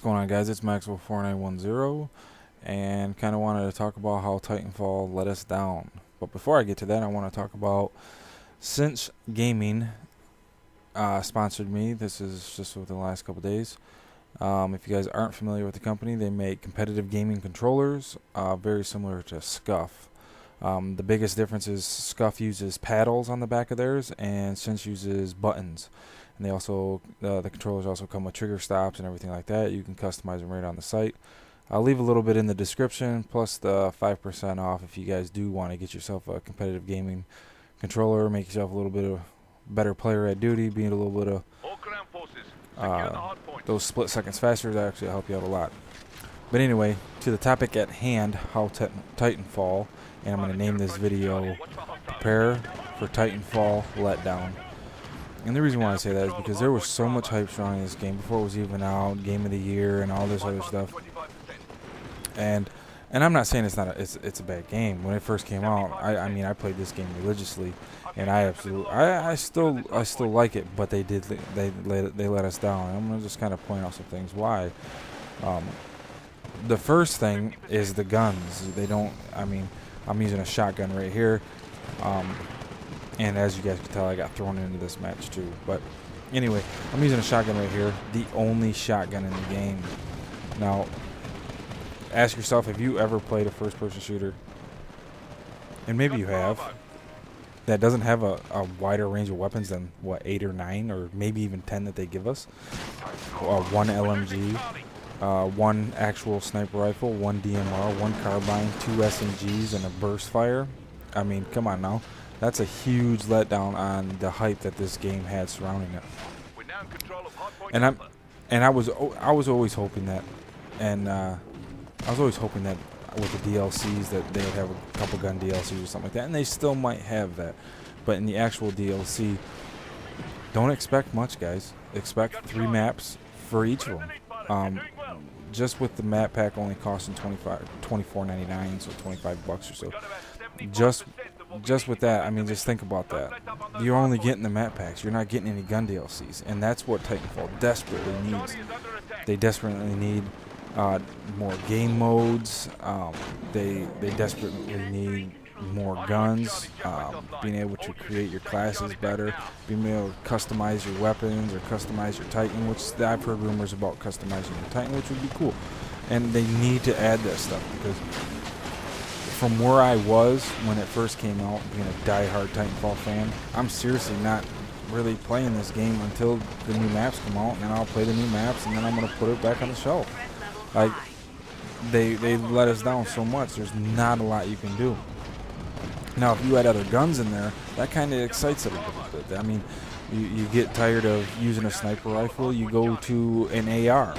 What's going on, guys? It's Maxwell4910, and kind of wanted to talk about how Titanfall let us down. But before I get to that, I want to talk about Cinch Gaming sponsored me. This is just within the last couple days. If you guys aren't familiar with the company, they make competitive gaming controllers, very similar to Scuff. The biggest difference is Scuff uses paddles on the back of theirs, and Cinch uses buttons. And they also, the controllers also come with trigger stops and everything like that. You can customize them right on the site. I'll leave a little bit in the description, plus the 5% off if you guys do want to get yourself a competitive gaming controller, make yourself a little bit of better player at duty, being a little bit of those split seconds faster. That actually help you out a lot. But anyway, to the topic at hand, how Titanfall, and I'm going to name this video Prepare for Titanfall Letdown. And the reason why I say that is because there was so much hype surrounding this game before it was even out, Game of the Year and all this other stuff. And I'm not saying it's a bad game. When it first came out, I mean I played this game religiously, and I still like it, but they let us down. And I'm gonna just kind of point out some things why. The first thing is the guns. I'm using a shotgun right here. And as you guys can tell, I got thrown into this match too. But anyway, I'm using a shotgun right here, the only shotgun in the game. Now, ask yourself, have you ever played a first-person shooter? And maybe you have. That doesn't have a wider range of weapons than, what, 8 or 9, or maybe even 10 that they give us. One LMG, one actual sniper rifle, one DMR, one carbine, 2 SMGs, and a burst fire. I mean, come on now. That's a huge letdown on the hype that this game had surrounding it. And I was always hoping that, I was always hoping that with the DLCs that they would have a couple gun DLCs or something like that, and they still might have that. But in the actual DLC, don't expect much, guys. Expect 3 maps for each of them. Just with the map pack only costing $24.99, so $25 or so. Just with that, I mean, just think about that. You're only getting the map packs. You're not getting any gun DLCs, and that's what Titanfall desperately needs. They desperately need more game modes. They desperately need more guns. Being able to create your classes better, being able to customize your weapons or customize your Titan, which I've heard rumors about customizing your Titan, which would be cool. And they need to add that stuff, because from where I was when it first came out, being a die-hard Titanfall fan, I'm seriously not really playing this game until the new maps come out, and then I'll play the new maps, and then I'm going to put it back on the shelf. Like, they let us down so much, there's not a lot you can do. Now, if you add other guns in there, that kind of excites it a little bit. I mean, you get tired of using a sniper rifle, you go to an AR.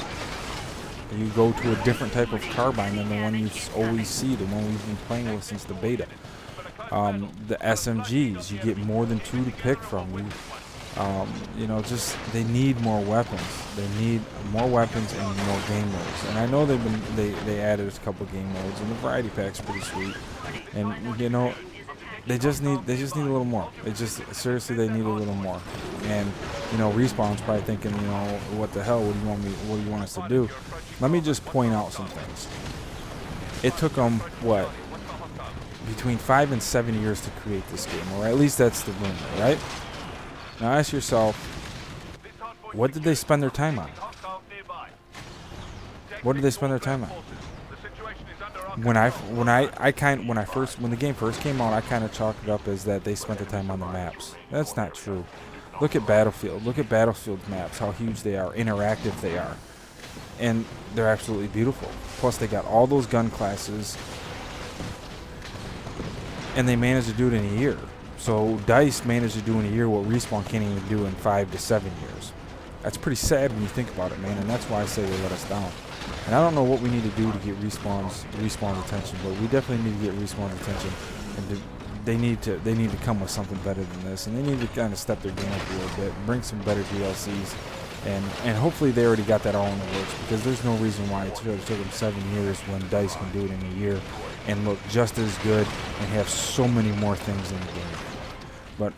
You go to a different type of carbine than the one you always see, the one we've been playing with since the beta. The SMGs, you get more than 2 to pick from. Just they need more weapons. They need more weapons and more game modes. And I know they added a couple game modes, and the variety pack's pretty sweet. And they just need a little more. Seriously, they need a little more. And Respawn's probably thinking, what the hell? What do you want us to do? Let me just point out some things. It took them between 5 and 7 years to create this game, or at least that's the rumor, right? Now ask yourself, what did they spend their time on? What did they spend their time on? When the game first came out, I kind of chalked it up as that they spent the time on the maps. That's not true. Look at Battlefield. Look at Battlefield's maps, how huge they are, interactive they are. And they're absolutely beautiful. Plus, they got all those gun classes, and they managed to do it in a year. So DICE managed to do in a year what Respawn can't even do in 5 to 7 years. That's pretty sad when you think about it, man, and that's why I say they let us down. And I don't know what we need to do to get Respawn's attention, but we definitely need to get Respawn's attention, and they need to come with something better than this, and they need to kind of step their game up a little bit, bring some better DLCs, and hopefully they already got that all in the works, because there's no reason why it took them 7 years when DICE can do it in a year and look just as good and have so many more things in the game. But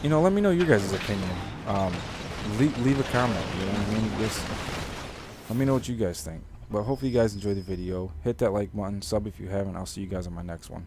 let me know your guys' opinion. Leave a comment. Just Let me know what you guys think. But hopefully you guys enjoyed the video. Hit that like button, sub if you haven't. I'll see you guys on my next one.